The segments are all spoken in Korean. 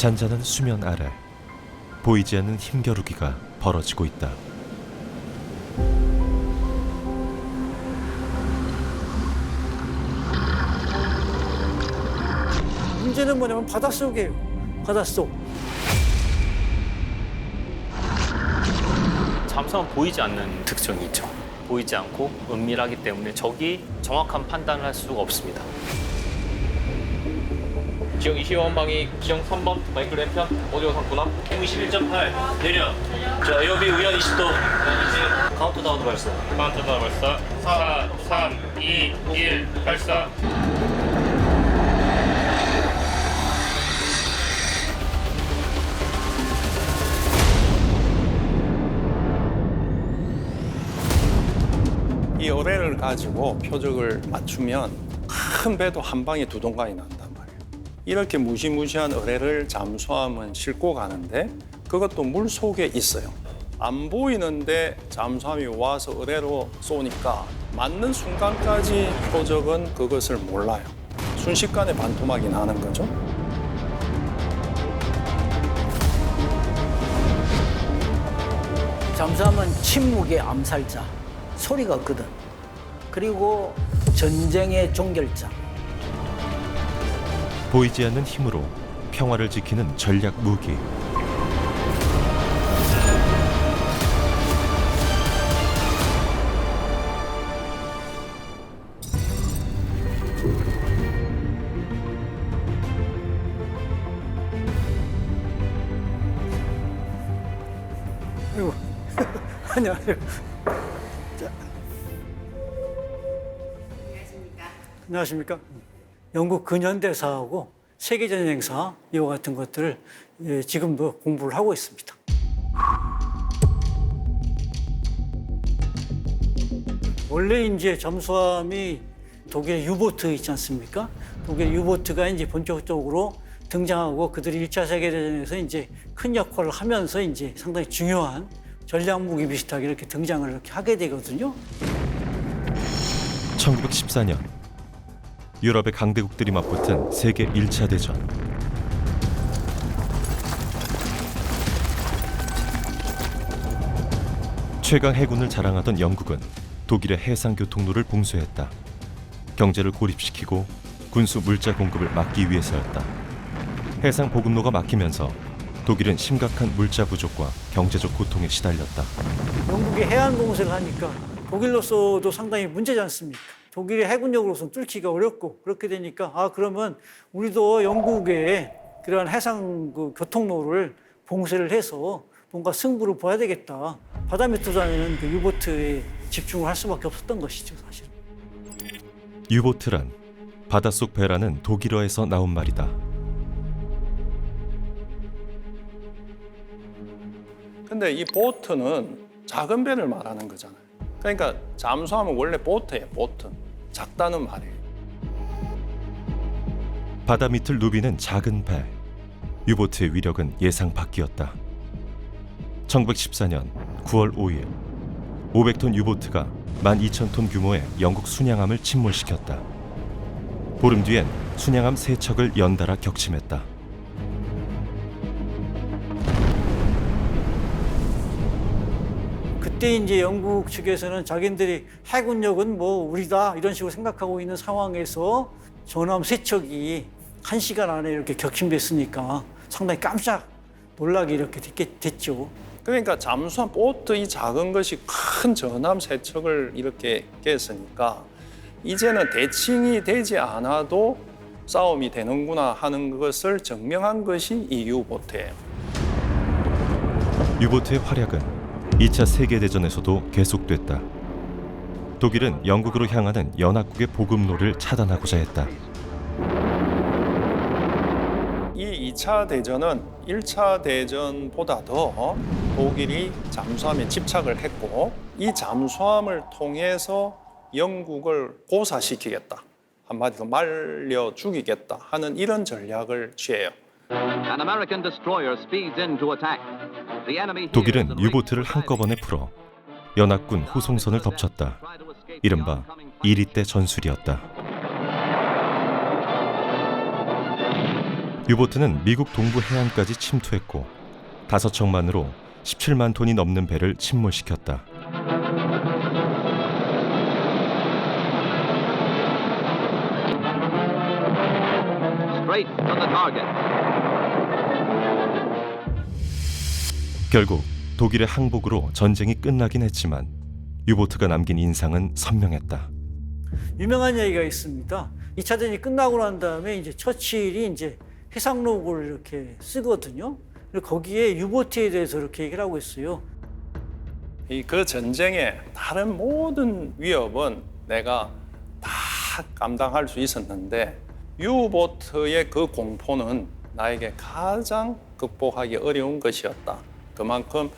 잔잔한 수면 아래 보이지 않는 힘겨루기가 벌어지고 있다. 문제는 뭐냐면 바닷속이에요. 바닷속. 잠수함은 보이지 않는 특징이 있죠. 보이지 않고 은밀하기 때문에 적이 정확한 판단을 할 수가 없습니다. 지형 22번방이 지형 3번 마이클 램편 오디오 상구나 121.8 내려 자 에어비 우연 20도 카운트다운 발사 카운트다운 발사 4, 3, 2, 1 발사 이 어뢰를 가지고 표적을 맞추면 큰 배도 한 방에 두 동강이 난단 말이에요. 이렇게 무시무시한 어뢰를 잠수함은 싣고 가는데 그것도 물 속에 있어요. 안 보이는데 잠수함이 와서 어뢰로 쏘니까 맞는 순간까지 표적은 그것을 몰라요. 순식간에 반토막이 나는 거죠. 잠수함은 침묵의 암살자, 소리가 없거든. 그리고 전쟁의 종결자. 보이지 않는 힘으로 평화를 지키는 전략 무기. 아이고, 안녕하세요. 자. 안녕하십니까. 영국 근현대사하고 세계전쟁사 이와 같은 것들을 지금도 공부를 하고 있습니다. 원래 이제 잠수함이 독일 유보트 있지 않습니까? 독일 유보트가 이제 본격적으로 등장하고 그들이 1차 세계대전에서 이제 큰 역할을 하면서 이제 상당히 중요한 전략 무기 비슷하게 이렇게 등장을 이렇게 하게 되거든요. 1914년 유럽의 강대국들이 맞붙은 세계 1차 대전. 최강 해군을 자랑하던 영국은 독일의 해상 교통로를 봉쇄했다. 경제를 고립시키고 군수 물자 공급을 막기 위해서였다. 해상 보급로가 막히면서 독일은 심각한 물자 부족과 경제적 고통에 시달렸다. 영국이 해안 봉쇄를 하니까 독일로서도 상당히 문제지 않습니까? 독일의 해군력으로서는 뚫기가 어렵고 그렇게 되니까 그러면 우리도 영국의 그러한 해상 교통로를 봉쇄를 해서 뭔가 승부를 봐야 되겠다. 바다 밑으로 다니는 그 유보트에 집중을 할 수밖에 없었던 것이죠, 사실. 유보트란 바닷속 배라는 독일어에서 나온 말이다. 근데 이 보트는 작은 배를 말하는 거잖아요. 그러니까 잠수함은 원래 보트예요, 보트. 작다는 말이에요. 바다 밑을 누비는 작은 배. 유보트의 위력은 예상 밖이었다. 1914년 9월 5일 500톤 유보트가 12,000톤 규모의 영국 순양함을 침몰시켰다. 보름 뒤엔 순양함 3척을 연달아 격침했다. 그때 이제 영국 측에서는 자기들이 해군력은 뭐 우리다 이런 식으로 생각하고 있는 상황에서 전함 3척이 1시간 안에 이렇게 격침됐으니까 상당히 깜짝 놀라게 이렇게 됐죠. 그러니까 잠수함 보트 이 작은 것이 큰 전함 3척을 이렇게 깼으니까 이제는 대칭이 되지 않아도 싸움이 되는구나 하는 것을 증명한 것이 이 유보트예요. 유보트의 활약은 2차 세계대전에서도 계속됐다. 독일은 영국으로 향하는 연합국의 보급로를 차단하고자 했다. 이 2차 대전은 1차 대전보다 더 독일이 잠수함에 집착을 했고 이 잠수함을 통해서 영국을 고사시키겠다. 한마디로 말려 죽이겠다 하는 이런 전략을 취해요. 독일은 유보트를 한꺼번에 풀어 연합군 후송선을 덮쳤다. 이른바 이리때 전술이었다. 유보트는 미국 동부 해안까지 침투했고 5척만으로 17만 톤이 넘는 배를 침몰시켰다. Straight to the target. 결국 독일의 항복으로 전쟁이 끝나긴 했지만 유보트가 남긴 인상은 선명했다. 유명한 얘기가 있습니다. 2차 대전이 끝나고 난 다음에 이제 처칠이 이제 해상록을 이렇게 쓰거든요. 그리고 거기에 유보트에 대해서 이렇게 얘기를 하고 있어요. 그 전쟁의 다른 모든 위협은 내가 다 감당할 수 있었는데 유보트의 그 공포는 나에게 가장 극복하기 어려운 것이었다. 그만큼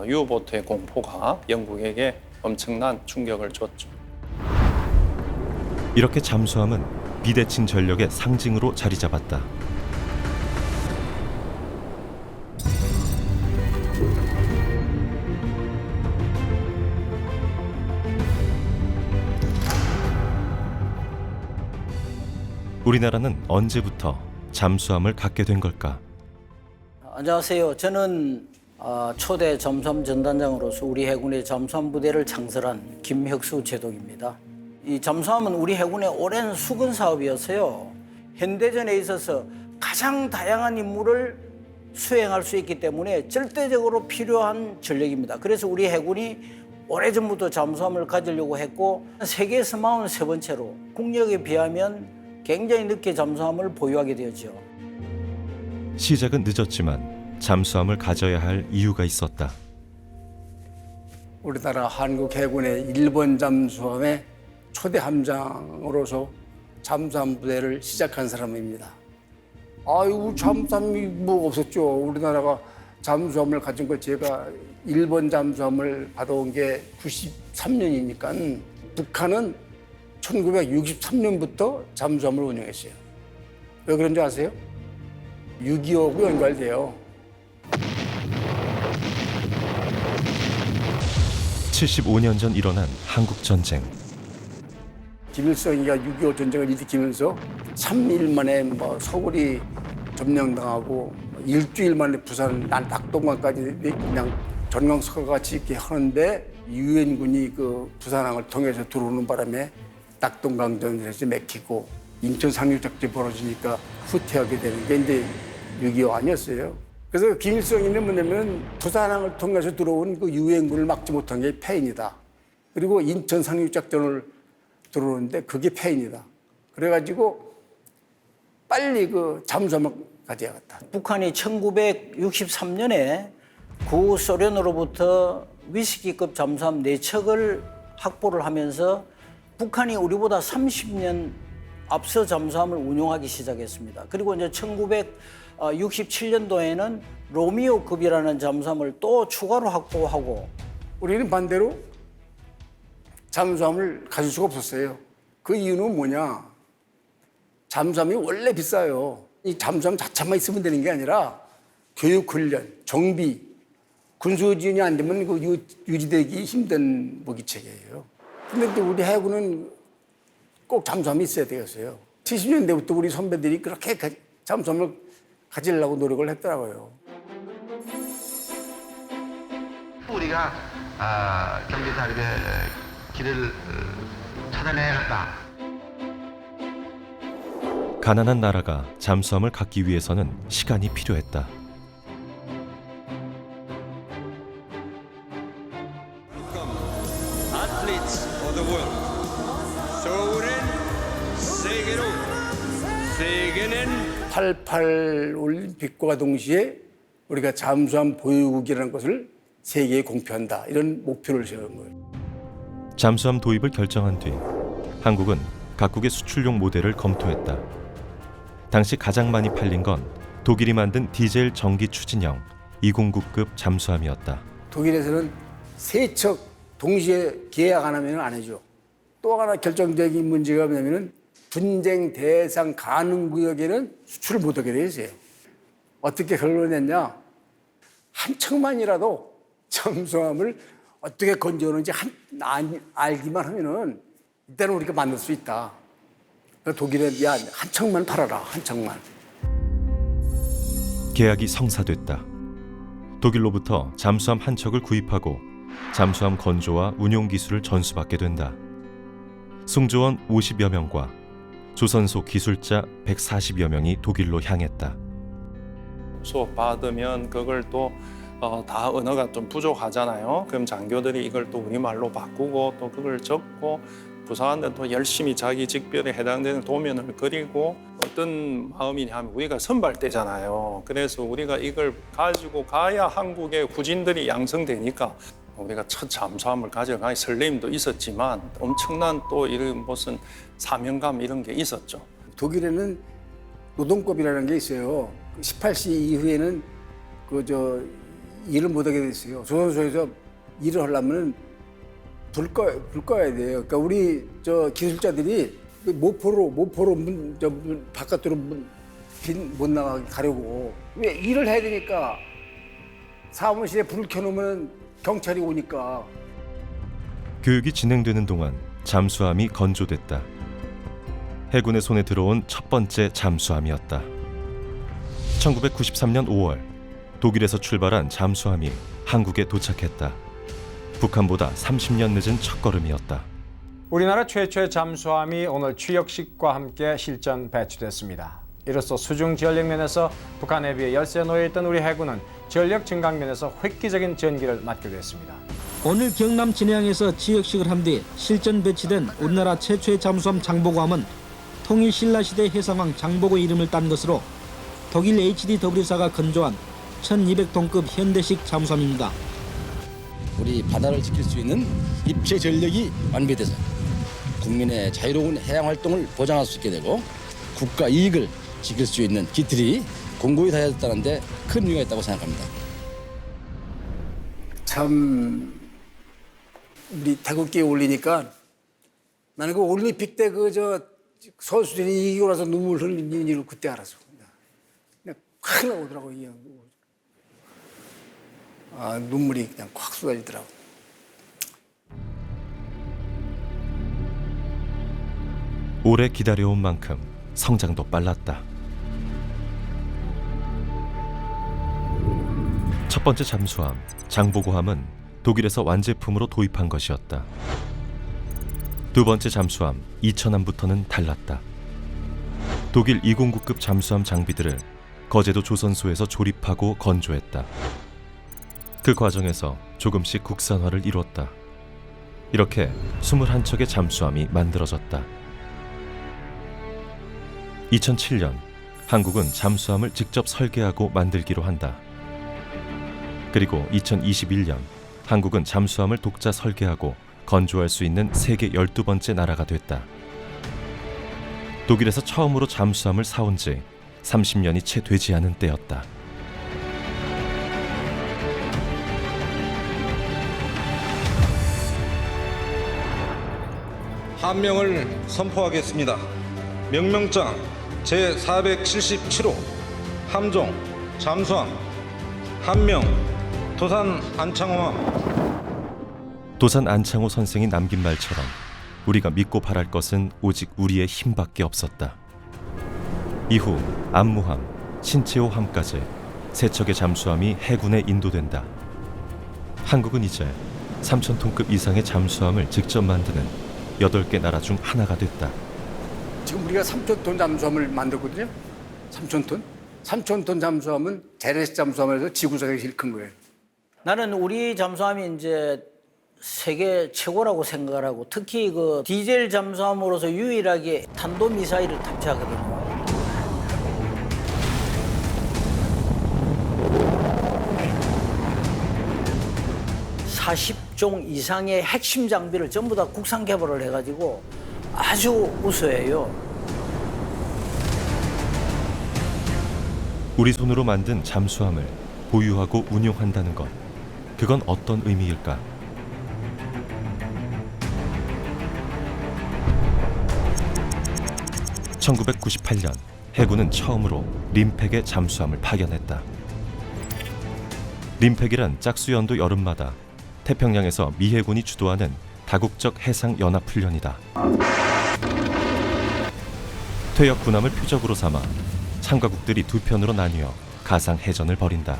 유보트의 공포가 영국에게 엄청난 충격을 줬죠. 이렇게 잠수함은 비대칭 전력의 상징으로 자리 잡았다. 우리나라는 언제부터 잠수함을 갖게 된 걸까? 안녕하세요. 저는 초대 잠수함 전단장으로서 우리 해군의 잠수함 부대를 창설한 김혁수 제독입니다. 이 잠수함은 우리 해군의 오랜 수건 사업이어서요. 현대전에 있어서 가장 다양한 임무를 수행할 수 있기 때문에 절대적으로 필요한 전력입니다. 그래서 우리 해군이 오래전부터 잠수함을 가지려고 했고 세계에서 43번째로 국력에 비하면 굉장히 늦게 잠수함을 보유하게 되었죠. 시작은 늦었지만 잠수함을 가져야 할 이유가 있었다. 우리나라 한국 해군의 1번 잠수함의 초대 함장으로서 잠수함 부대를 시작한 사람입니다. 아이고 잠수함이 뭐 없었죠. 우리나라가 잠수함을 가진 거 제가 1번 잠수함을 받아온 게 93년이니까 북한은 1963년부터 잠수함을 운영했어요. 왜 그런지 아세요? 6.25하고 연관돼요. 75년 전 일어난 한국 전쟁. 김일성이가 6.25 전쟁을 일으키면서 3일 만에 서울이 점령당하고 일주일 만에 부산 낙동강까지 그냥 전광석과 같이 이렇게 하는데 유엔군이 그 부산항을 통해서 들어오는 바람에 낙동강전에서 맥히고 인천 상륙작전이 벌어지니까 후퇴하게 되는 게 이제 6.25 아니었어요. 그래서 김일성이는 뭐냐면 부산항을 통해서 들어온 그 유엔군을 막지 못한 게 패인이다. 그리고 인천 상륙작전을 들어오는데 그게 패인이다. 그래가지고 빨리 그 잠수함을 가져야겠다. 북한이 1963년에 구소련으로부터 위스키급 잠수함 4척을 확보를 하면서 북한이 우리보다 30년 앞서 잠수함을 운용하기 시작했습니다. 그리고 이제 1967년도에는 로미오급이라는 잠수함을 또 추가로 확보하고 우리는 반대로 잠수함을 가질 수가 없었어요. 그 이유는 뭐냐? 잠수함이 원래 비싸요. 이 잠수함 자체만 있으면 되는 게 아니라 교육훈련, 정비, 군수지원이 안 되면 그 유지되기 힘든 무기체계예요. 근데 또 우리 해군은 꼭 잠수함이 있어야 되겠어요. 70년대부터 우리 선배들이 그렇게 잠수함을 가지려고 노력을 했더라고요. 우리가 경제 자립의 길을 찾아내야겠다. 가난한 나라가 잠수함을 갖기 위해서는 시간이 필요했다. 세계는 88 올림픽과 동시에 우리가 잠수함 보유국이라는 것을 세계에 공표한다. 이런 목표를 세운 거예요. 잠수함 도입을 결정한 뒤 한국은 각국의 수출용 모델을 검토했다. 당시 가장 많이 팔린 건 독일이 만든 디젤 전기 추진형 209급 잠수함이었다. 독일에서는 3척 동시에 계약 안 하면 안 해줘. 또 하나 결정적인 문제가 뭐냐면 분쟁 대상 가능 구역에는 수출을 못하게 돼 있어요. 어떻게 결론을 냈냐? 한 척만이라도 잠수함을 어떻게 건져오는지 알기만 하면은 일단은 우리가 만들 수 있다. 그러니까 독일은 야, 한 척만 팔아라, 한 척만. 계약이 성사됐다. 독일로부터 잠수함 한 척을 구입하고 잠수함 건조와 운용 기술을 전수받게 된다. 승조원 50여 명과 조선소 기술자 140여 명이 독일로 향했다. 수업 받으면 그걸 또 다 언어가 좀 부족하잖아요. 그럼 장교들이 이걸 또 우리말로 바꾸고 또 그걸 적고 부사관들 또 열심히 자기 직별에 해당되는 도면을 그리고 어떤 마음이냐 하면 우리가 선발대잖아요. 그래서 우리가 이걸 가지고 가야 한국의 후진들이 양성되니까 우리가 첫 잠수함을 가져가기 설렘도 있었지만 엄청난 또 이런 무슨 사명감 이런 게 있었죠. 독일에는 노동법이라는 게 있어요. 18시 이후에는 일을 못하게 됐어요. 조선소에서 일을 하려면 불 꺼야 돼요. 그러니까 우리 기술자들이 모포로 문 바깥으로 못 나가게 가려고. 왜 일을 해야 되니까 사무실에 불을 켜놓으면 경찰이 오니까. 교육이 진행되는 동안 잠수함이 건조됐다. 해군의 손에 들어온 첫 번째 잠수함이었다. 1993년 5월 독일에서 출발한 잠수함이 한국에 도착했다. 북한보다 30년 늦은 첫걸음이었다. 우리나라 최초의 잠수함이 오늘 취역식과 함께 실전 배치됐습니다. 이로써 수중 전력 면에서 북한에 비해 열세 놓여있던 우리 해군은 전력 증강 면에서 획기적인 전기를 맡게 됐습니다. 오늘 경남 진해항에서 취역식을 한 뒤 실전 배치된 우리나라 최초의 잠수함 장보고함은 통일 신라시대 해상왕 장보고 이름을 딴 것으로 독일 HDW사가 건조한 1200톤급 현대식 잠수함입니다. 우리 바다를 지킬 수 있는 입체 전력이 완비돼서 국민의 자유로운 해양 활동을 보장할 수 있게 되고 국가 이익을 지킬 수 있는 기틀이 공고히 다졌다는 데 큰 의미가 있다고 생각합니다. 참 우리 태극기 올리니까 나는 그 올림픽 때 선수들이 이기고 나서 눈물 흘리는 일을 그때 알았어. 그냥 확 나오더라고. 눈물이 그냥 콱 쏟아지더라고. 오래 기다려온 만큼 성장도 빨랐다. 첫 번째 잠수함 장보고함은 독일에서 완제품으로 도입한 것이었다. 두 번째 잠수함 이천함부터는 달랐다. 독일 209급 잠수함 장비들을 거제도 조선소에서 조립하고 건조했다. 그 과정에서 조금씩 국산화를 이뤘다. 이렇게 21척의 잠수함이 만들어졌다. 2007년 한국은 잠수함을 직접 설계하고 만들기로 한다. 그리고 2021년 한국은 잠수함을 독자 설계하고 건조할 수 있는 세계 12번째 나라가 됐다. 독일에서 처음으로 잠수함을 사온 지 30년이 채 되지 않은 때였다. 함명을 선포하겠습니다. 명명장 제477호 함종 잠수함 함명 도산 안창호함. 도산 안창호 선생이 남긴 말처럼 우리가 믿고 바랄 것은 오직 우리의 힘밖에 없었다. 이후 안무함, 신체호함까지 세 척의 잠수함이 해군에 인도된다. 한국은 이제 3,000톤급 이상의 잠수함을 직접 만드는 8개 나라 중 하나가 됐다. 지금 우리가 3,000톤 잠수함을 만들거든요. 3,000톤? 3,000톤 잠수함은 재래식 잠수함에서 지구상에서 제일 큰 거예요. 나는 우리 잠수함이 이제 세계 최고라고 생각을 하고 특히 그 디젤 잠수함으로서 유일하게 탄도미사일을 탑재하거든요. (40종) 이상의 핵심 장비를 전부 다 국산 개발을 해가지고 아주 우수해요. 우리 손으로 만든 잠수함을 보유하고 운용한다는 것, 그건 어떤 의미일까? (1998년) 해군은 처음으로 림팩의 잠수함을 파견했다. 림팩이란 짝수연도 여름마다 태평양에서 미 해군이 주도하는 다국적 해상연합훈련이다. 퇴역 군함을 표적으로 삼아 참가국들이 두 편으로 나뉘어 가상 해전을 벌인다.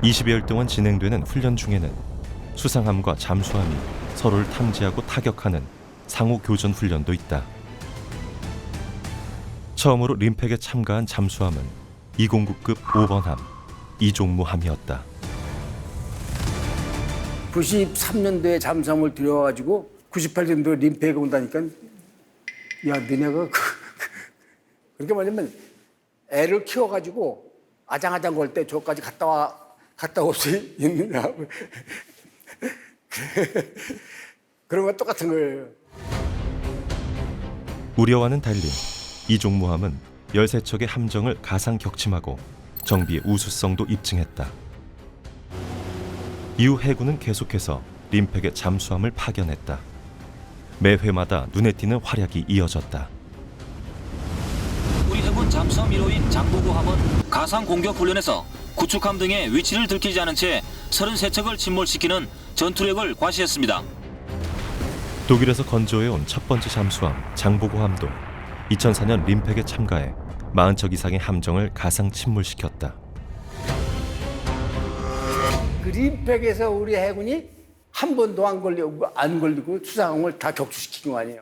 20여일 동안 진행되는 훈련 중에는 수상함과 잠수함이 서로를 탐지하고 타격하는 상호 교전 훈련도 있다. 처음으로 림팩에 참가한 잠수함은 209급 5번함 이종무함이었다. 93년도에 잠수함을 들여와가지고 98년도에 림팩에 온다니까 야 너네가 그렇게 말하면 애를 키워가지고 아장아장 걸 때 저까지 갔다 올 수 있느냐 그런 거 똑같은 거예요. 우려와는 달리 이종무함은 13척의 함정을 가상 격침하고 정비의 우수성도 입증했다. 이후 해군은 계속해서 림팩의 잠수함을 파견했다. 매 회마다 눈에 띄는 활약이 이어졌다. 우리 해군 잠수함 1호인 장보고함은 가상 공격 훈련에서 구축함 등의 위치를 들키지 않은 채 33척을 침몰시키는 전투력을 과시했습니다. 독일에서 건조해온 첫 번째 잠수함 장보고함도 2004년 림팩에 참가해 40척 이상의 함정을 가상 침몰시켰다. 그 림팩에서 우리 해군이 한 번도 안 걸리고 수상함을 다 격추시킨 거 아니에요.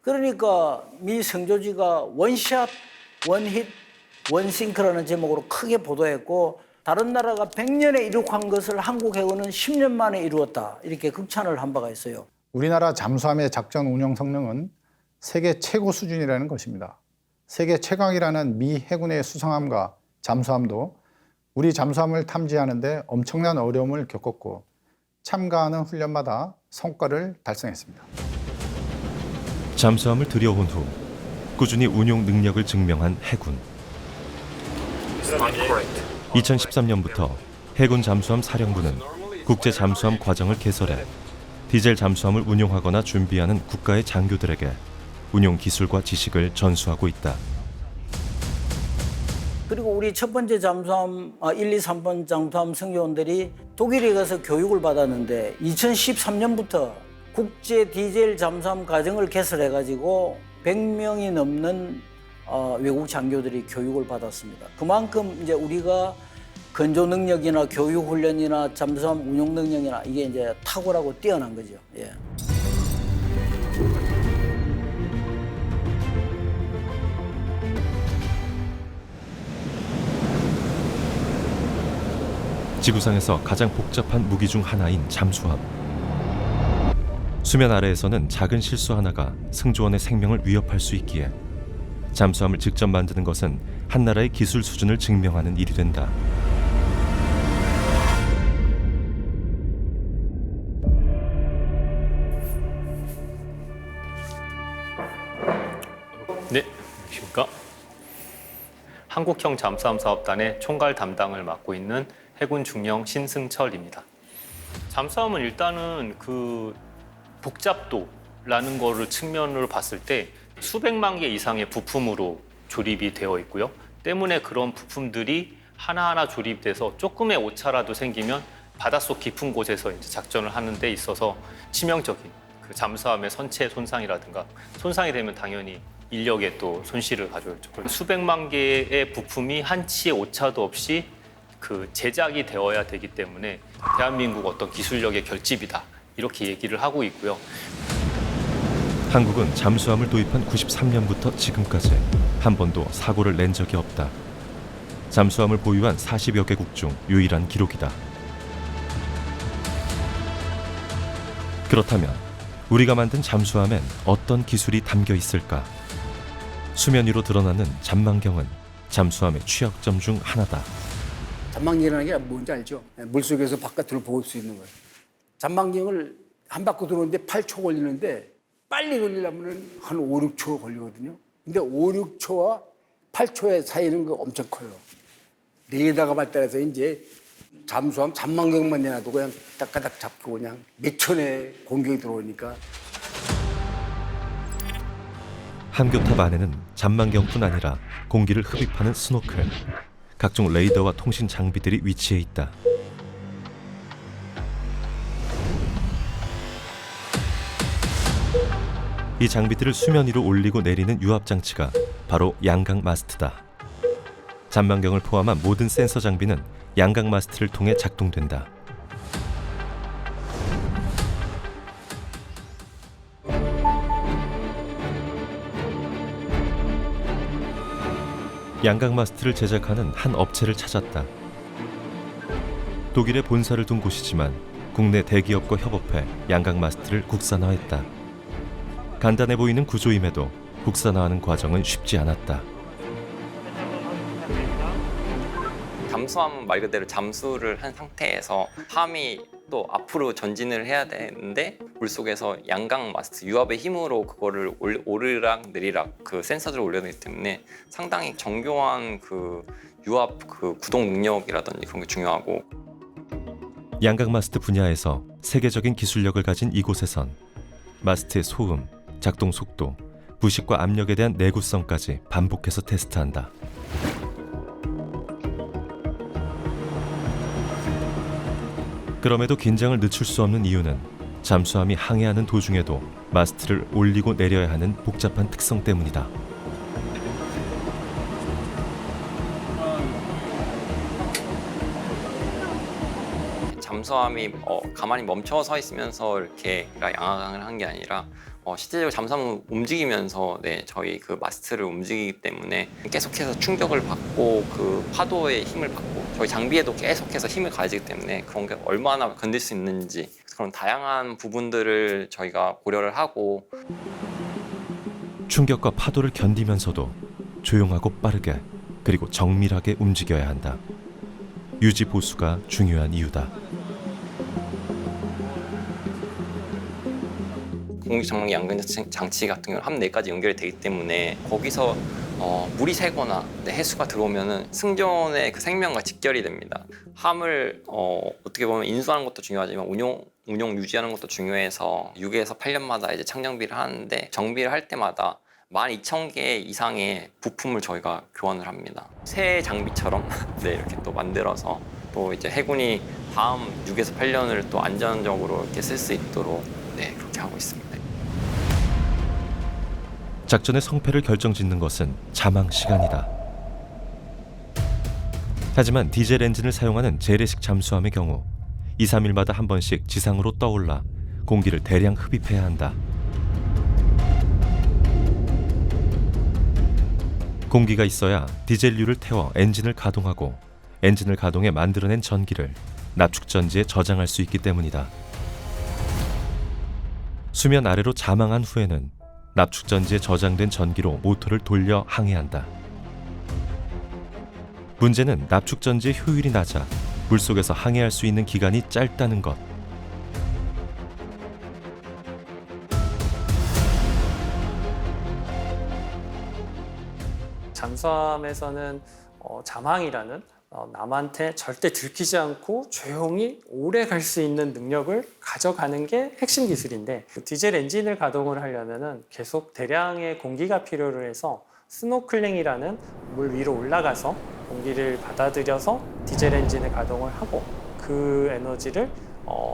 그러니까 미 성조지가 원샷, 원힛, 원싱크라는 제목으로 크게 보도했고 다른 나라가 100년에 이룩한 것을 한국 해군은 10년 만에 이루었다. 이렇게 극찬을 한 바가 있어요. 우리나라 잠수함의 작전 운영 성능은 세계 최고 수준이라는 것입니다. 세계 최강이라는 미 해군의 수상함과 잠수함도 우리 잠수함을 탐지하는 데 엄청난 어려움을 겪었고 참가하는 훈련마다 성과를 달성했습니다. 잠수함을 들여온 후 꾸준히 운용 능력을 증명한 해군. 2013년부터 해군 잠수함 사령부는 국제 잠수함 과정을 개설해 디젤 잠수함을 운용하거나 준비하는 국가의 장교들에게 운용 기술과 지식을 전수하고 있다. 그리고 우리 첫 번째 잠수함 1, 2, 3번 잠수함 승조원들이 독일에 가서 교육을 받았는데 2013년부터 국제 디젤 잠수함 과정을 개설해가지고 100명이 넘는 외국 장교들이 교육을 받았습니다. 그만큼 이제 우리가 건조 능력이나 교육 훈련이나 잠수함 운용 능력이나 이게 이제 탁월하고 뛰어난 거죠. 예. 지구상에서 가장 복잡한 무기 중 하나인 잠수함. 수면 아래에서는 작은 실수 하나가 승조원의 생명을 위협할 수 있기에 잠수함을 직접 만드는 것은 한 나라의 기술 수준을 증명하는 일이 된다. 네, 안녕하십니까. 한국형 잠수함 사업단의 총괄 담당을 맡고 있는 해군 중령 신승철입니다. 잠수함은 일단은 그 복잡도라는 거를 측면으로 봤을 때 수백만 개 이상의 부품으로 조립이 되어 있고요. 때문에 그런 부품들이 하나하나 조립돼서 조금의 오차라도 생기면 바닷속 깊은 곳에서 이제 작전을 하는 데 있어서 치명적인 그 잠수함의 선체 손상이라든가 손상이 되면 당연히 인력에 또 손실을 가져오죠. 수백만 개의 부품이 한치의 오차도 없이 그 제작이 되어야 되기 때문에 대한민국 어떤 기술력의 결집이다 이렇게 얘기를 하고 있고요. 한국은 잠수함을 도입한 93년부터 지금까지 한 번도 사고를 낸 적이 없다. 잠수함을 보유한 40여 개국 중 유일한 기록이다. 그렇다면 우리가 만든 잠수함엔 어떤 기술이 담겨 있을까? 수면 위로 드러나는 잔망경은 잠수함의 취약점 중 하나다. 잔망경이라는 게 뭔지 알죠? 물속에서 바깥으로 볼 수 있는 거예요. 잔망경을 한 바퀴 들어오는데 8초 걸리는데 빨리 걸리려면 한 5, 6초 걸리거든요. 근데 5, 6초와 8초의 사이는 거 엄청 커요. 레이더가 발달해서 이제 잠수함 잔망경만 내놔도 그냥 따까닥 잡고 그냥 몇 천의 공격이 들어오니까. 함교탑 안에는 잔망경뿐 아니라 공기를 흡입하는 스노클, 각종 레이더와 통신 장비들이 위치해 있다. 이 장비들을 수면 위로 올리고 내리는 유압 장치가 바로 양강 마스트다. 잔망경을 포함한 모든 센서 장비는 양각 마스트를 통해 작동된다. 양각 마스트를 제작하는 한 업체를 찾았다. 독일에 본사를 둔 곳이지만 국내 대기업과 협업해 양각 마스트를 국산화했다. 간단해 보이는 구조임에도 국산화하는 과정은 쉽지 않았다. 잠수함은 말 그대로 잠수를 한 상태에서 함이 또 앞으로 전진을 해야 되는데 물속에서 양각 마스트 유압의 힘으로 그거를 오르락 내리락 그 센서들을 올려야 되기 때문에 상당히 정교한 그 유압 그 구동 능력이라든지 그런 게 중요하고, 양각 마스트 분야에서 세계적인 기술력을 가진 이곳에선 마스트의 소음, 작동 속도, 부식과 압력에 대한 내구성까지 반복해서 테스트한다. 그럼에도 긴장을 늦출 수 없는 이유는 잠수함이 항해하는 도중에도 마스트를 올리고 내려야 하는 복잡한 특성 때문이다. 잠수함이 가만히 멈춰 서 있으면서 이렇게 양악을 한 게 아니라 실제적으로 잠수함은 움직이면서 저희 그 마스트를 움직이기 때문에 계속해서 충격을 받고 그 파도의 힘을 받고 저희 장비에도 계속해서 힘을 가해지기 때문에 그런 게 얼마나 견딜 수 있는지 그런 다양한 부분들을 저희가 고려를 하고, 충격과 파도를 견디면서도 조용하고 빠르게 그리고 정밀하게 움직여야 한다. 유지 보수가 중요한 이유다. 공기정막 양근 장치 같은 경우는 함 내까지 연결이 되기 때문에 거기서 물이 새거나 해수가 들어오면은 승조원의 그 생명과 직결이 됩니다. 함을 어떻게 보면 인수하는 것도 중요하지만 운용 유지하는 것도 중요해서 6에서 8년마다 이제 창정비를 하는데 정비를 할 때마다 12,000개 이상의 부품을 저희가 교환을 합니다. 새 장비처럼 이렇게 또 만들어서 또 이제 해군이 다음 6에서 8년을 또 안전적으로 이렇게 쓸 수 있도록 그렇게 하고 있습니다. 작전의 성패를 결정짓는 것은 자망 시간이다. 하지만 디젤 엔진을 사용하는 재래식 잠수함의 경우 2, 3일마다 한 번씩 지상으로 떠올라 공기를 대량 흡입해야 한다. 공기가 있어야 디젤류를 태워 엔진을 가동하고 엔진을 가동해 만들어낸 전기를 납축전지에 저장할 수 있기 때문이다. 수면 아래로 자망한 후에는 납축전지에 저장된 전기로 모터를 돌려 항해한다. 문제는 납축전지의 효율이 낮아 물속에서 항해할 수 있는 기간이 짧다는 것. 잠수함에서는 자망이라는 남한테 절대 들키지 않고 조용히 오래 갈 수 있는 능력을 가져가는 게 핵심 기술인데, 디젤 엔진을 가동을 하려면 계속 대량의 공기가 필요로 해서 스노클링이라는 물 위로 올라가서 공기를 받아들여서 디젤 엔진을 가동을 하고 그 에너지를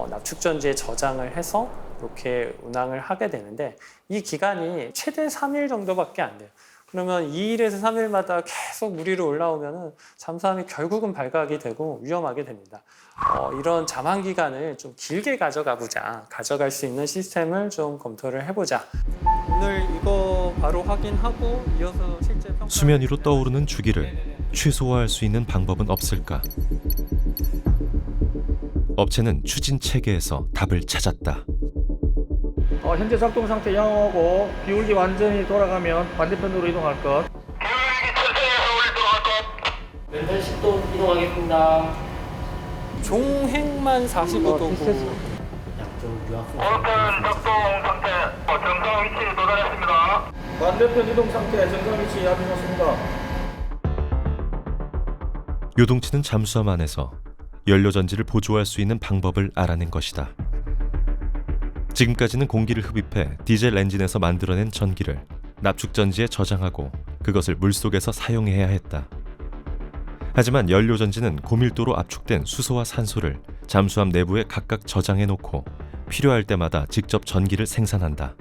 납축전지에 저장을 해서 이렇게 운항을 하게 되는데, 이 기간이 최대 3일 정도밖에 안 돼요. 그러면 2일에서 3일마다 계속 물 위로 올라오면 잠수함이 결국은 발각이 되고 위험하게 됩니다. 이런 잠항 기간을 좀 길게 가져갈 수 있는 시스템을 좀 검토를 해보자. 오늘 이거 바로 확인하고 이어서 실제 평가. 수면 위로 떠오르는 주기를 최소화할 수 있는 방법은 없을까? 업체는 추진 체계에서 답을 찾았다. 현재 작동 상태 양호하고 비울기 완전히 돌아가면 반대편으로 이동할 것. 왼편 10도 이동하겠습니다. 종횡만 45도고 오른편 작동 상태 정상 위치 도달했습니다. 반대편 이동 상태 정상 위치 아주 좋습니다. 요동치는 잠수함 안에서 연료전지를 보조할 수 있는 방법을 알아낸 것이다. 지금까지는 공기를 흡입해 디젤 엔진에서 만들어낸 전기를 납축전지에 저장하고 그것을 물속에서 사용해야 했다. 하지만 연료전지는 고밀도로 압축된 수소와 산소를 잠수함 내부에 각각 저장해 놓고 필요할 때마다 직접 전기를 생산한다.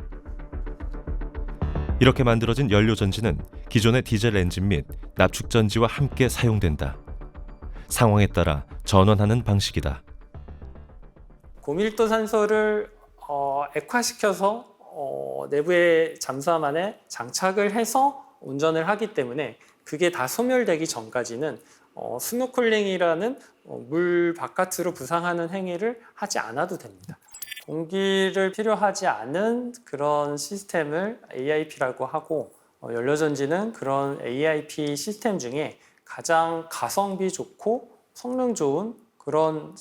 이렇게 만들어진 연료전지는 기존의 디젤 엔진 및 납축전지와 함께 사용된다. 상황에 따라 전원하는 방식이다. 고밀도 산소를 액화시켜서 내부의 잠수함 안에 장착을 해서 운전을 하기 때문에 그게 다 소멸되기 전까지는 스노클링이라는 물 바깥으로 부상하는 행위를 하지 않아도 됩니다. 공기를 필요하지 않은 그런 시스템을 AIP라고 하고 연료전지는 그런 AIP 시스템 중에 가장 가성비 좋고 성능 좋은 그런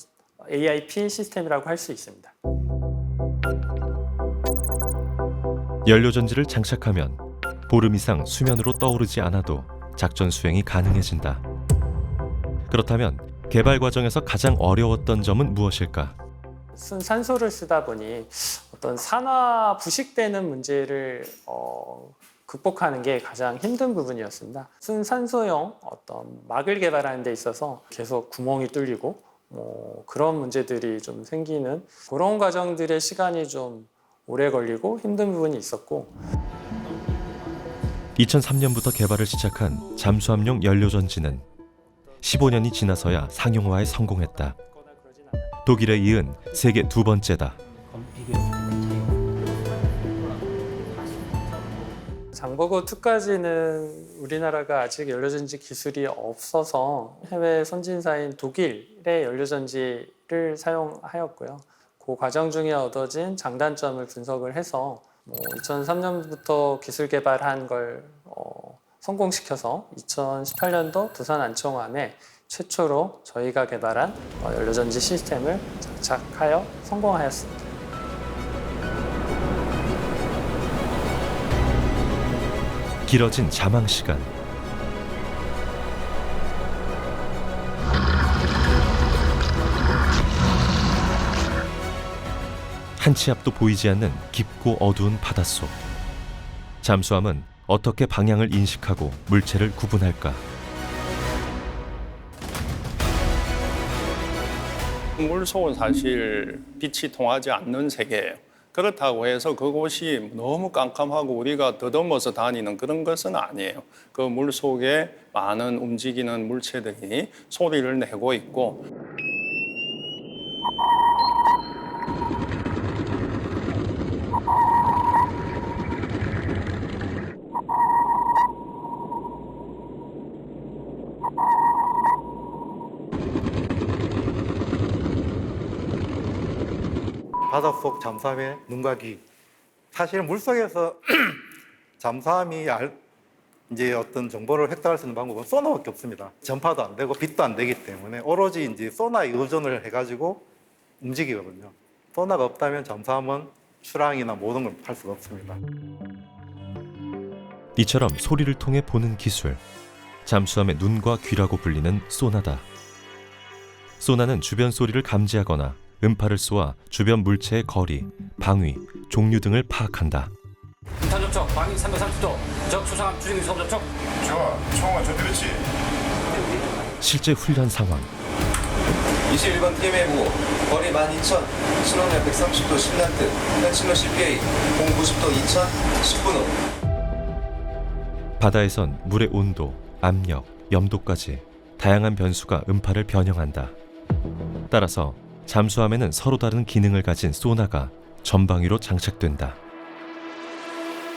AIP 시스템이라고 할 수 있습니다. 연료전지를 장착하면 보름 이상 수면으로 떠오르지 않아도 작전 수행이 가능해진다. 그렇다면 개발 과정에서 가장 어려웠던 점은 무엇일까? 순산소를 쓰다 보니 어떤 산화 부식되는 문제를 극복하는 게 가장 힘든 부분이었습니다. 순산소용 어떤 막을 개발하는 데 있어서 계속 구멍이 뚫리고 그런 문제들이 좀 생기는 그런 과정들의 시간이 좀 오래 걸리고 힘든 부분이 있었고 2003년부터 개발을 시작한 잠수함용 연료전지는 15년이 지나서야 상용화에 성공했다. 독일에 이은 세계 두 번째다. 장보고 2까지는 우리나라가 아직 연료전지 기술이 없어서 해외 선진사인 독일의 연료전지를 사용하였고요. 그 과정 중에 얻어진 장단점을 분석을 해서 2003년부터 기술 개발한 걸 성공시켜서 2018년도 부산 안청함에 최초로 저희가 개발한 연료전지 시스템을 장착하여 성공하였습니다. 길어진 자망 시간. 한 치 앞도 보이지 않는 깊고 어두운 바닷속. 잠수함은 어떻게 방향을 인식하고 물체를 구분할까? 물속은 사실 빛이 통하지 않는 세계예요. 그렇다고 해서 그곳이 너무 깜깜하고 우리가 더듬어서 다니는 그런 것은 아니에요. 그 물속에 많은 움직이는 물체들이 소리를 내고 있고 바닷속 잠수함의 눈과 귀. 사실 물속에서 잠수함이 이제 어떤 정보를 획득할 수 있는 방법은 소나밖에 없습니다. 전파도 안 되고 빛도 안 되기 때문에 오로지 이제 소나에 의존을 해가지고 움직이거든요. 소나가 없다면 잠수함은 출항이나 모든 걸 할 수가 없습니다. 이처럼 소리를 통해 보는 기술. 잠수함의 눈과 귀라고 불리는 소나다. 소나는 주변 소리를 감지하거나 음파를 쏘아 주변 물체의 거리, 방위, 종류 등을 파악한다. 인탄 접촉, 방위 330도, 적 수상함 추진 위성 접촉. 좋아, 총은 저기였지. 실제 훈련 상황. 21번 TMA5, 거리 12,000, 신호면 130도 10나트, 현신호 CPA, 공 90도 2000, 10분 후. 바다에선 물의 온도, 압력, 염도까지 다양한 변수가 음파를 변형한다. 따라서 잠수함에는 서로 다른 기능을 가진 소나가 전방위로 장착된다.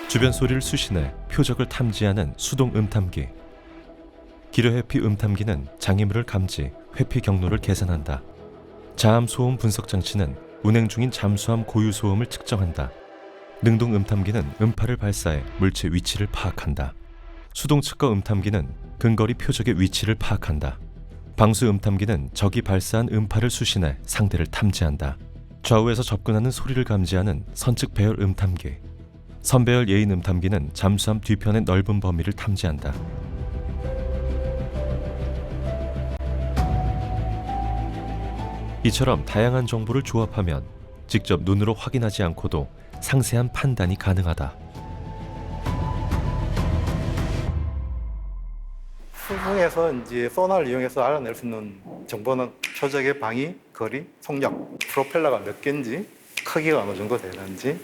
주변 소리를 수신해 표적을 탐지하는 수동 음탐기. 기뢰 회피 음탐기는 장애물을 감지, 회피 경로를 계산한다. 자암 소음 분석 장치는 운행 중인 잠수함 고유 소음을 측정한다. 능동 음탐기는 음파를 발사해 물체 위치를 파악한다. 수동 측거 음탐기는 근거리 표적의 위치를 파악한다. 방수 음탐기는 적이 발사한 음파를 수신해 상대를 탐지한다. 좌우에서 접근하는 소리를 감지하는 선측 배열 음탐기. 선배열 예인 음탐기는 잠수함 뒤편의 넓은 범위를 탐지한다. 이처럼 다양한 정보를 조합하면 직접 눈으로 확인하지 않고도 상세한 판단이 가능하다. 수중에서 이제 소나를 이용해서 알아낼 수 있는 정보는 표적의 방위, 거리, 속력, 프로펠러가 몇 개인지, 크기가 어느 정도 되는지,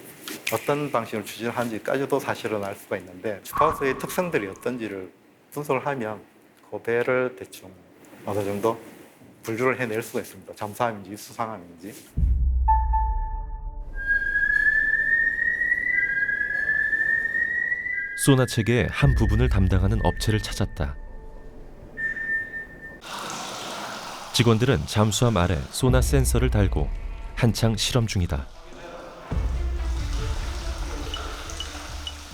어떤 방식으로 추진하는지까지도 사실은 알 수가 있는데 주파수의 특성들이 어떤지를 분석을 하면 그 배를 대충 어느 정도 분류를 해낼 수가 있습니다. 잠수함인지 수상함인지. 소나 체계의 한 부분을 담당하는 업체를 찾았다. 직원들은 잠수함 아래 소나 센서를 달고 한창 실험 중이다.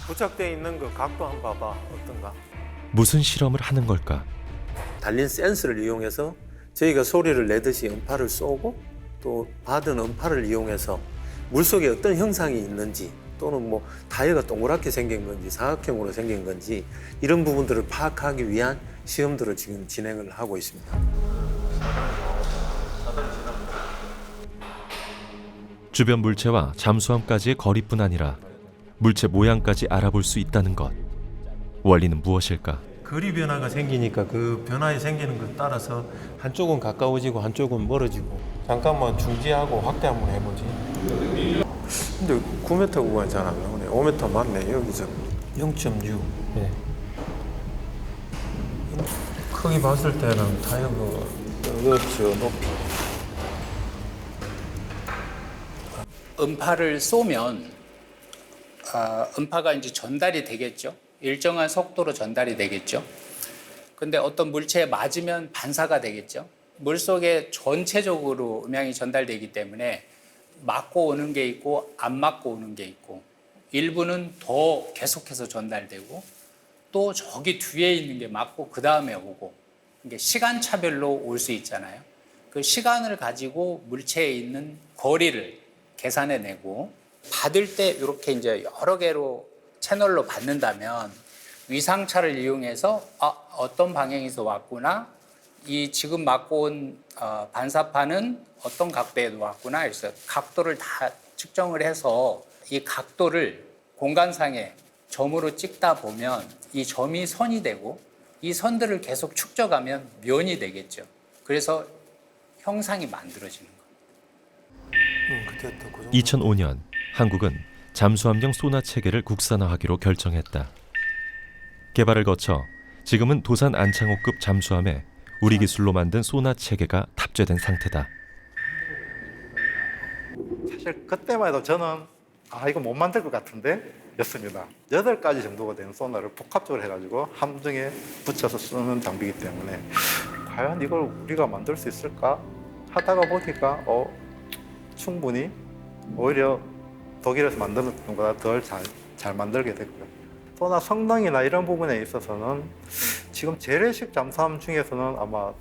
부착되어 있는 그 각도 한번 봐봐. 어떤가? 무슨 실험을 하는 걸까? 달린 센서를 이용해서 저희가 소리를 내듯이 음파를 쏘고 또 받은 음파를 이용해서 물속에 어떤 형상이 있는지 또는 뭐 타이어가 동그랗게 생긴 건지 사각형으로 생긴 건지 이런 부분들을 파악하기 위한 시험들을 지금 진행을 하고 있습니다. 주변 물체와 잠수함까지의 거리뿐 아니라 물체 모양까지 알아볼 수 있다는 것. 원리는 무엇일까? 거리 변화가 생기니까 그 변화에 생기는 것 따라서 한쪽은 가까워지고 한쪽은 멀어지고 잠깐만 중지하고 확대 한번 해보지. 근데 9m 구간이 잘 안 나오네. 5m 맞네. 여기서 0.6. 네. 크기 봤을 때는 타이어가 그렇죠. 높이. 음파를 쏘면 음파가 이제 전달이 되겠죠. 일정한 속도로 전달이 되겠죠. 근데 어떤 물체에 맞으면 반사가 되겠죠. 물속에 전체적으로 음향이 전달되기 때문에 맞고 오는 게 있고 안 맞고 오는 게 있고 일부는 더 계속해서 전달되고 또 저기 뒤에 있는 게 맞고 그 다음에 오고 이게 시간차별로 올 수 있잖아요. 그 시간을 가지고 물체에 있는 거리를 계산해내고 받을 때 이렇게 이제 여러 개로 채널로 받는다면 위상차를 이용해서 어떤 방향에서 왔구나, 이 지금 맞고 온 반사파는 어떤 각도에도 왔구나 해서 각도를 다 측정을 해서 이 각도를 공간상에 점으로 찍다 보면 이 점이 선이 되고 이 선들을 계속 축적하면 면이 되겠죠. 그래서 형상이 만들어지는 거예요. 2005년 한국은 잠수함용 소나 체계를 국산화하기로 결정했다. 개발을 거쳐 지금은 도산 안창호급 잠수함에 우리 기술로 만든 소나 체계가 탑재된 상태다. 사실 그때만 해도 저는 이거 못 만들 것 같은데 였습니다. 8가지 정도가 되는 소나를 복합적으로 해가지고 함정에 붙여서 쓰는 장비이기 때문에 과연 이걸 우리가 만들 수 있을까 하다가 보니까 충분히 오히려 독일에서 만드는 것보다 덜 잘 만들게 됐고요. 소나 성능이나 이런 부분에 있어서는 지금 재래식 잠수함 중에서는 아마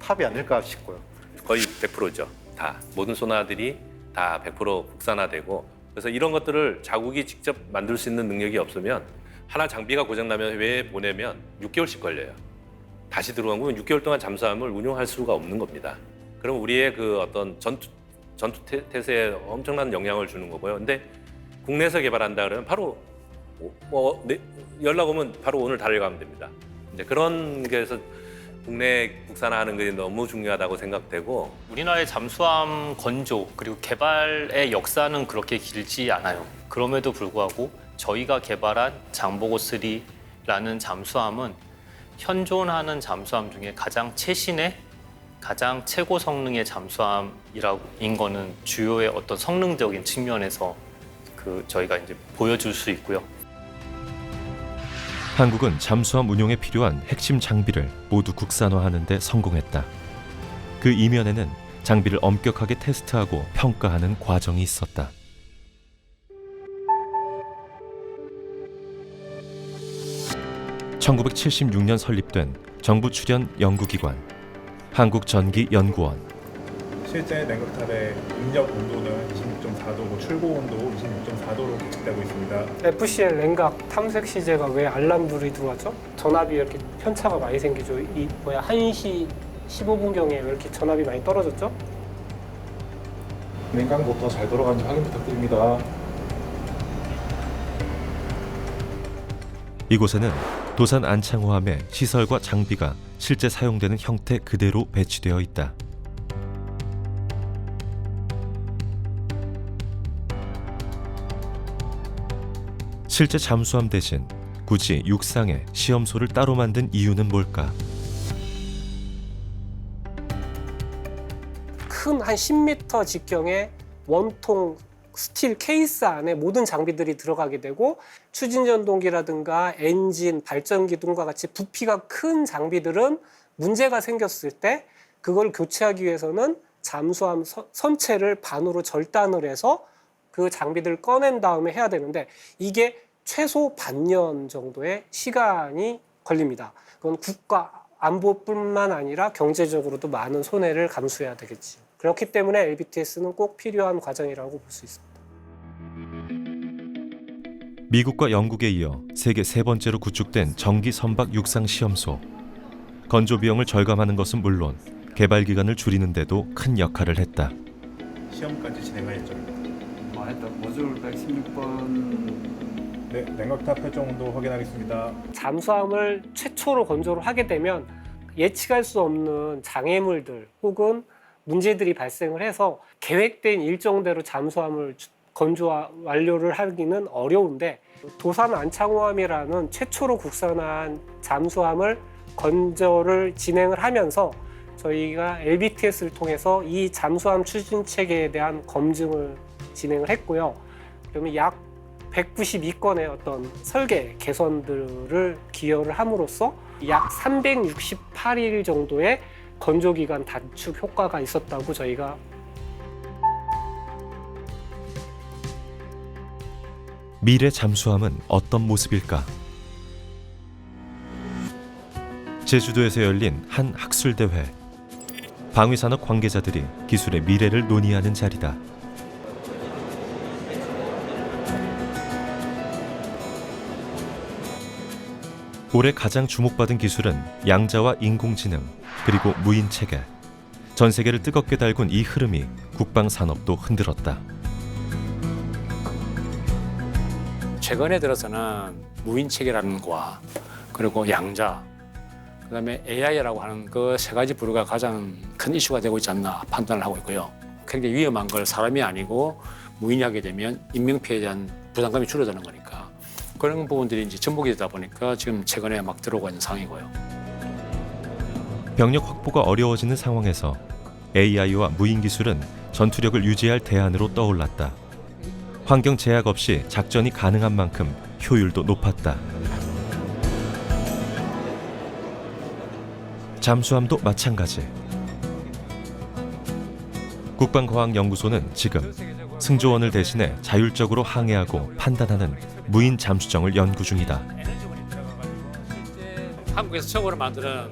탑이 아닐까 싶고요. 거의 100%죠. 다 모든 소나들이 다 100% 국산화되고 그래서 이런 것들을 자국이 직접 만들 수 있는 능력이 없으면 하나 장비가 고장나면 해외에 보내면 6개월씩 걸려요. 다시 들어오면 6개월 동안 잠수함을 운용할 수가 없는 겁니다. 그럼 우리의 그 어떤 전투 태세에 엄청난 영향을 주는 거고요. 근데 국내에서 개발한다 그러면 바로 연락 오면 바로 오늘 달려가면 됩니다. 이제 그런 게서 국내 국산화하는 게 너무 중요하다고 생각되고 우리나라의 잠수함 건조 그리고 개발의 역사는 그렇게 길지 않아요. 그럼에도 불구하고 저희가 개발한 장보고3라는 잠수함은 현존하는 잠수함 중에 가장 최신의 가장 최고 성능의 잠수함인 거는 주요의 어떤 성능적인 측면에서 저희가 이제 보여줄 수 있고요. 한국은 잠수함 운용에 필요한 핵심 장비를 모두 국산화하는 데 성공했다. 그 이면에는 장비를 엄격하게 테스트하고 평가하는 과정이 있었다. (1976년) 설립된 정부 출연 연구기관 한국전기연구원. 실제 냉각탑의 입력 온도는 26.4도고 출고 온도 26.4도로 계측되고 있습니다. FCL 냉각 탐색 시제가 왜 알람불이 들어왔죠? 전압이 이렇게 편차가 많이 생기죠. 1시 15분경에 왜 이렇게 전압이 많이 떨어졌죠? 냉각 모터 잘 돌아가는지 확인 부탁드립니다. 이곳에는 도산 안창호함의 시설과 장비가 실제 사용되는 형태 그대로 배치되어 있다. 실제 잠수함 대신 굳이 육상에 시험소를 따로 만든 이유는 뭘까? 큰 한 10m 직경의 원통 스틸 케이스 안에 모든 장비들이 들어가게 되고 추진전동기라든가 엔진, 발전기 등과 같이 부피가 큰 장비들은 문제가 생겼을 때 그걸 교체하기 위해서는 잠수함 선체를 반으로 절단을 해서 그 장비들을 꺼낸 다음에 해야 되는데 이게 최소 반년 정도의 시간이 걸립니다. 그건 국가 안보뿐만 아니라 경제적으로도 많은 손해를 감수해야 되겠지. 그렇기 때문에 LBTS는 꼭 필요한 과정이라고 볼 수 있습니다. 미국과 영국에 이어 세계 세 번째로 구축된 정기 선박 육상 시험소. 건조 비용을 절감하는 것은 물론 개발 기간을 줄이는 데도 큰 역할을 했다. 시험까지 진행할 예정입니다. 일단 모듈 116번. 네, 냉각탑 표정도 확인하겠습니다. 잠수함을 최초로 건조를 하게 되면 예측할 수 없는 장애물들 혹은 문제들이 발생을 해서 계획된 일정대로 잠수함을 건조 완료를 하기는 어려운데 도산 안창호함이라는 최초로 국산한 잠수함을 건조를 진행을 하면서 저희가 LBTS를 통해서 이 잠수함 추진 체계에 대한 검증을 진행을 했고요. 그러면 약 192건의 어떤 설계 개선들을 기여를 함으로써 약 368일 정도의 건조기간 단축 효과가 있었다고 저희가. 미래 잠수함은 어떤 모습일까? 제주도에서 열린 한 학술대회. 방위산업 관계자들이 기술의 미래를 논의하는 자리다. 올해 가장 주목받은 기술은 양자와 인공지능, 그리고 무인체계. 전 세계를 뜨겁게 달군 이 흐름이 국방 산업도 흔들었다. 최근에 들어서는 무인체계라는 거와 그리고 양자, 그다음에 AI라고 하는 그 세 가지 부류가 가장 큰 이슈가 되고 있지 않나 판단을 하고 있고요. 굉장히 위험한 걸 사람이 아니고 무인이 하게 되면 인명피해에 대한 부담감이 줄어드는 거니까 그런 부분들이 이제 접목이 되다 보니까 지금 최근에 막 들어오고 있는 상황이고요. 병력 확보가 어려워지는 상황에서 AI와 무인 기술은 전투력을 유지할 대안으로 떠올랐다. 환경 제약 없이 작전이 가능한 만큼 효율도 높았다. 잠수함도 마찬가지. 국방과학연구소는 지금 승조원을 대신해 자율적으로 항해하고 판단하는 무인 잠수정을 연구 중이다. 한국에서 처음으로 만드는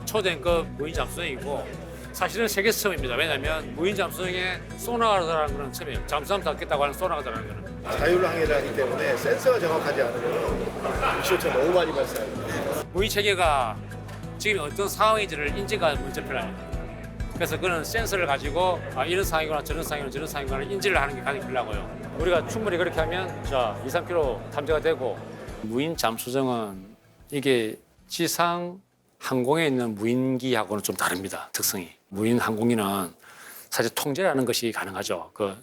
초대급 무인 잠수정이고 사실은 세계에서 처음입니다. 왜냐하면 무인 잠수정에 소나가 들어가는 거는 처음이에요. 잠수함 닿겠다고 하는 소나가 들어가는 거는. 자율항해를 하기 때문에 센서가 정확하지 않으면 이슈가 너무 많이 발생합니다. 무인 체계가 지금 어떤 상황인지를 인지가 먼저 필요합니다. 그래서 그는 센서를 가지고 이런 상황이거나 저런 상황이거나 저런 상황이거나 인지를 하는 게 가장 필요하고요. 우리가 충분히 그렇게 하면 2, 3km 탐지가 되고 무인 잠수정은 이게 지상 항공에 있는 무인기하고는 좀 다릅니다. 특성이. 무인 항공기는 사실 통제라는 것이 가능하죠. 그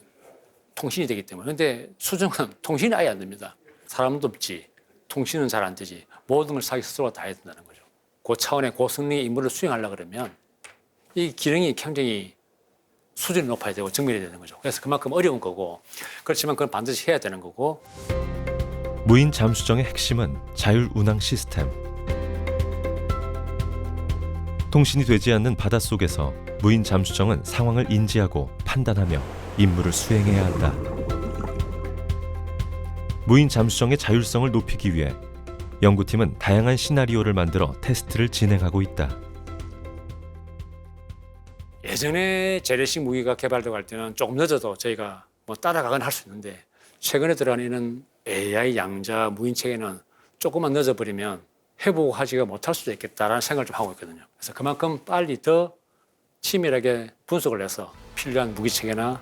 통신이 되기 때문에. 근데 수정은 통신이 아예 안 됩니다. 사람도 없지. 통신은 잘 안 되지. 모든 걸 자기 스스로가 다 해야 된다는 거죠. 그 차원의 고성능의 임무를 수행하려고 그러면 이 기능이 굉장히 수준이 높아야 되고 정밀해야 되는 거죠. 그래서 그만큼 어려운 거고 그렇지만 그건 반드시 해야 되는 거고. 무인 잠수정의 핵심은 자율 운항 시스템. 통신이 되지 않는 바닷속에서 무인 잠수정은 상황을 인지하고 판단하며 임무를 수행해야 한다. 무인 잠수정의 자율성을 높이기 위해 연구팀은 다양한 시나리오를 만들어 테스트를 진행하고 있다. 예전에 재래식 무기가 개발되고 할 때는 조금 늦어도 저희가 따라가긴 할 수 있는데 최근에 들어가는 AI 양자 무인체계는 조금만 늦어버리면 회복하지가 못할 수도 있겠다라는 생각을 좀 하고 있거든요. 그래서 그만큼 빨리 더 치밀하게 분석을 해서 필요한 무기체계나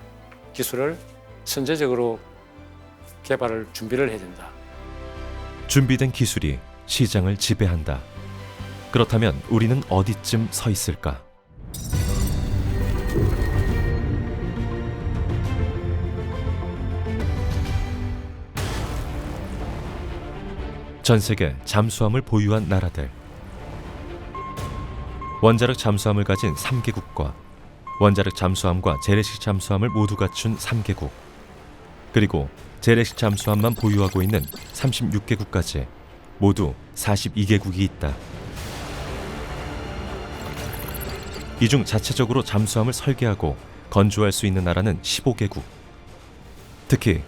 기술을 선제적으로 개발을 준비를 해야 된다. 준비된 기술이 시장을 지배한다. 그렇다면 우리는 어디쯤 서 있을까? 전 세계 잠수함을 보유한 나라들. 원자력 잠수함을 가진 3개국과 원자력 잠수함과 재래식 잠수함을 모두 갖춘 3개국, 그리고 재래식 잠수함만 보유하고 있는 36개국까지 모두 42개국이 있다. 이 중 자체적으로 잠수함을 설계하고 건조할 수 있는 나라는 15개국. 특히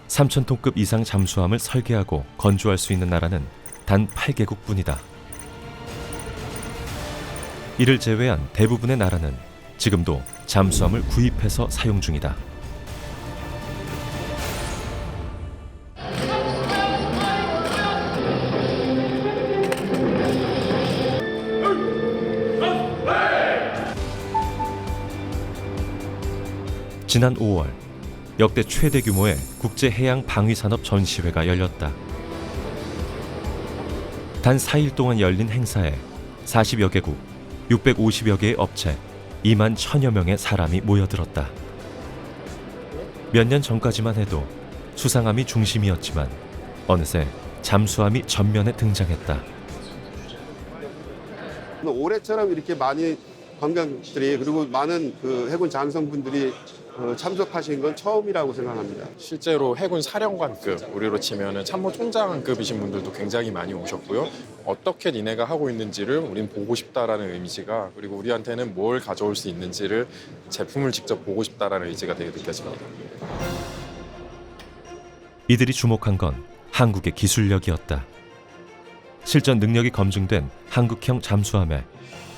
3,000톤급 이상 잠수함을 설계하고 건조할 수 있는 나라는 단 8개국뿐이다. 이를 제외한 대부분의 나라는 지금도 잠수함을 구입해서 사용 중이다. 지난 5월 역대 최대 규모의 국제해양방위산업 전시회가 열렸다. 단 4일 동안 열린 행사에 40여 개국, 650여 개의 업체, 2만 1,000여 명의 사람이 모여들었다. 몇 년 전까지만 해도 수상함이 중심이었지만 어느새 잠수함이 전면에 등장했다. 올해처럼 이렇게 많이 관광객들이 그리고 많은 그 해군 장성분들이 참석하신 건 처음이라고 생각합니다. 실제로 해군 사령관급, 우리로 치면은 참모총장급이신 분들도 굉장히 많이 오셨고요. 어떻게 니네가 하고 있는지를 우린 보고 싶다라는 의지가, 그리고 우리한테는 뭘 가져올 수 있는지를 제품을 직접 보고 싶다라는 의지가 되게 느껴집니다. 이들이 주목한 건 한국의 기술력이었다. 실전 능력이 검증된 한국형 잠수함에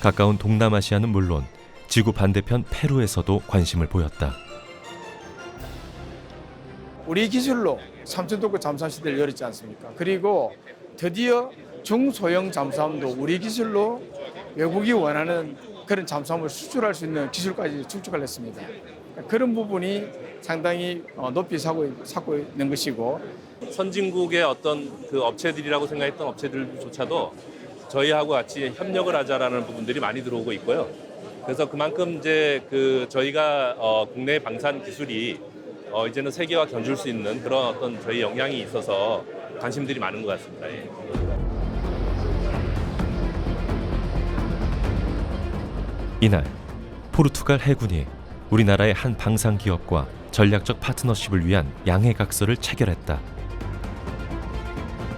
가까운 동남아시아는 물론 지구 반대편 페루에서도 관심을 보였다. 우리 기술로 3,000톤급 잠수함 시대를 열었지 않습니까? 그리고 드디어 중소형 잠수함도 우리 기술로 외국이 원하는 그런 잠수함을 수출할 수 있는 기술까지 축적을 했습니다. 그런 부분이 상당히 높이 사고 있는 것이고, 선진국의 어떤 그 업체들이라고 생각했던 업체들조차도 저희하고 같이 협력을 하자라는 부분들이 많이 들어오고 있고요. 그래서 그만큼 이제 그 저희가 국내 방산 기술이 이제는 세계와 견줄 수 있는 그런 어떤 저희 역량이 있어서 관심들이 많은 것 같습니다. 예. 이날 포르투갈 해군이 우리나라의 한 방산 기업과 전략적 파트너십을 위한 양해각서를 체결했다.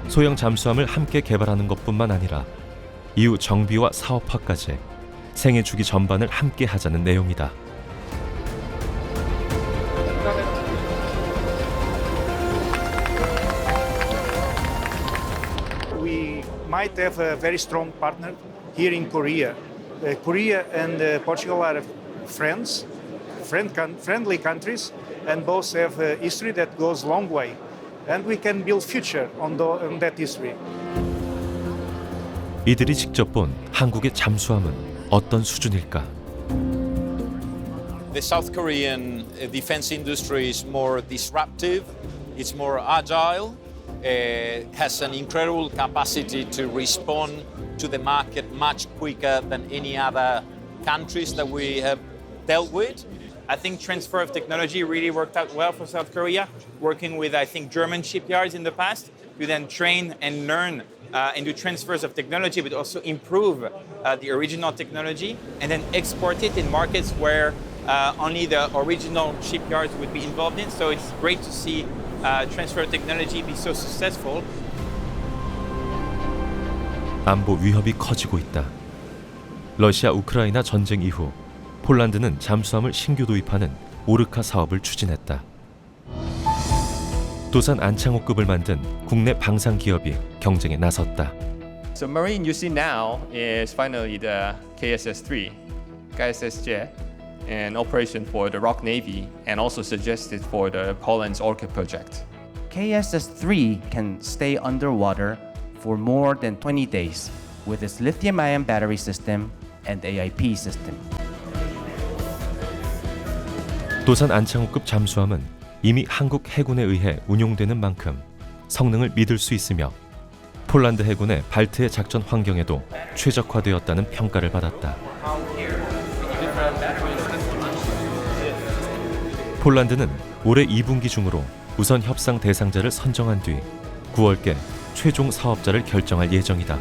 소형 잠수함을 함께 개발하는 것뿐만 아니라 이후 정비와 사업화까지 생애 주기 전반을 함께 하자는 내용이다. We might have a very strong partner here in Korea. Korea and Portugal are friendly countries, and both have a history that goes a long way. And we can build future on that history. 이들이 직접 본 한국의 잠수함은 어떤 수준일까? The South Korean defense industry is more disruptive, it's more agile, has an incredible capacity to respond to the market much quicker than any other countries that we have dealt with. I think transfer of technology really worked out well for South Korea, working with, I think, German shipyards in the past to then train and learn and do transfers of technology, but also improve the original technology and then export it in markets where only the original shipyards would be involved in. So it's great to see transfer of technology be so successful. 안보 위협이 커지고 있다. 러시아 우크라이나 전쟁 이후 폴란드는 잠수함을 신규 도입하는 오르카 사업을 추진했다. 도산 안창호급을 만든 국내 방산 기업이 경쟁에 나섰다. So marine you see now is finally the KSS-3, KSS-J, in operation for the ROK Navy and also suggested for the Poland's Orchid project. KSS-3 can stay underwater for more than 20 days with its lithium-ion battery system and AIP system. 도산 안창호급 잠수함은 이미 한국 해군에 의해 운용되는 만큼 성능을 믿을 수 있으며 폴란드 해군의 발트해 작전 환경에도 최적화되었다는 평가를 받았다. 폴란드는 올해 2분기 중으로 우선 협상 대상자를 선정한 뒤 9월께 최종 사업자를 결정할 예정이다.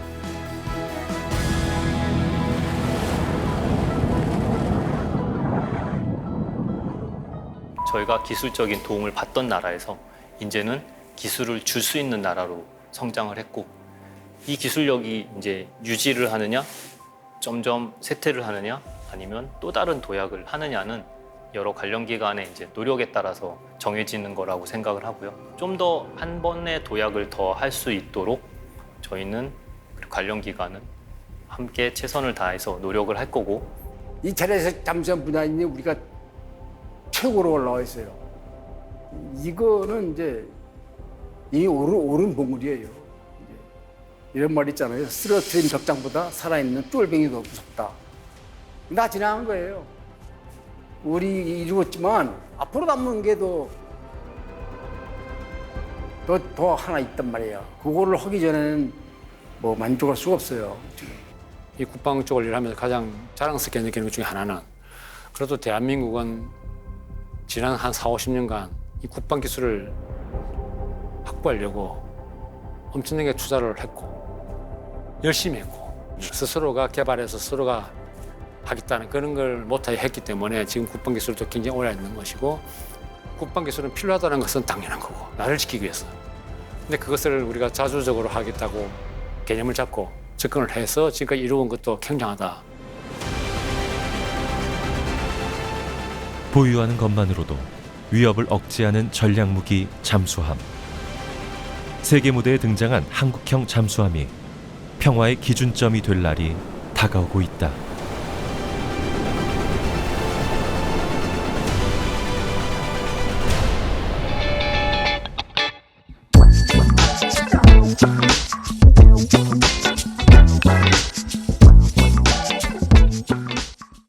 저희가 기술적인 도움을 받던 나라에서 이제는 기술을 줄 수 있는 나라로 성장을 했고, 이 기술력이 이제 유지를 하느냐, 점점 쇠퇴를 하느냐, 아니면 또 다른 도약을 하느냐는 여러 관련 기관의 이제 노력에 따라서 정해지는 거라고 생각을 하고요. 좀 더 한 번의 도약을 더 할 수 있도록 저희는 관련 기관은 함께 최선을 다해서 노력을 할 거고, 이 차례에서 잠수함 분야에 우리가 최고로 올라와 있어요. 이거는 이제 이 옳은 보물이에요. 이런 말 있잖아요. 쓰러뜨린 벽장보다 살아있는 쫄병이 더 무섭다. 다 지나간 거예요. 우리 이루었지만 앞으로 남는 게 더 하나 있단 말이야. 그거를 하기 전에는 뭐 만족할 수가 없어요. 이 국방 쪽을 일하면서 가장 자랑스럽게 느끼는 것 중에 하나는, 그래도 대한민국은 지난 한 4, 50년간 이 국방 기술을 확보하려고 엄청나게 투자를 했고 열심히 했고, 스스로가 개발해서 스스로가 하겠다는 그런 걸 못하게 했기 때문에 지금 국방 기술도 굉장히 오래 있는 것이고, 국방 기술은 필요하다는 것은 당연한 거고, 나를 지키기 위해서. 근데 그것을 우리가 자주적으로 하겠다고 개념을 잡고 접근을 해서 지금까지 이루어온 것도 굉장하다. 보유하는 것만으로도 위협을 억제하는 전략무기 잠수함. 세계 무대에 등장한 한국형 잠수함이 평화의 기준점이 될 날이 다가오고 있다.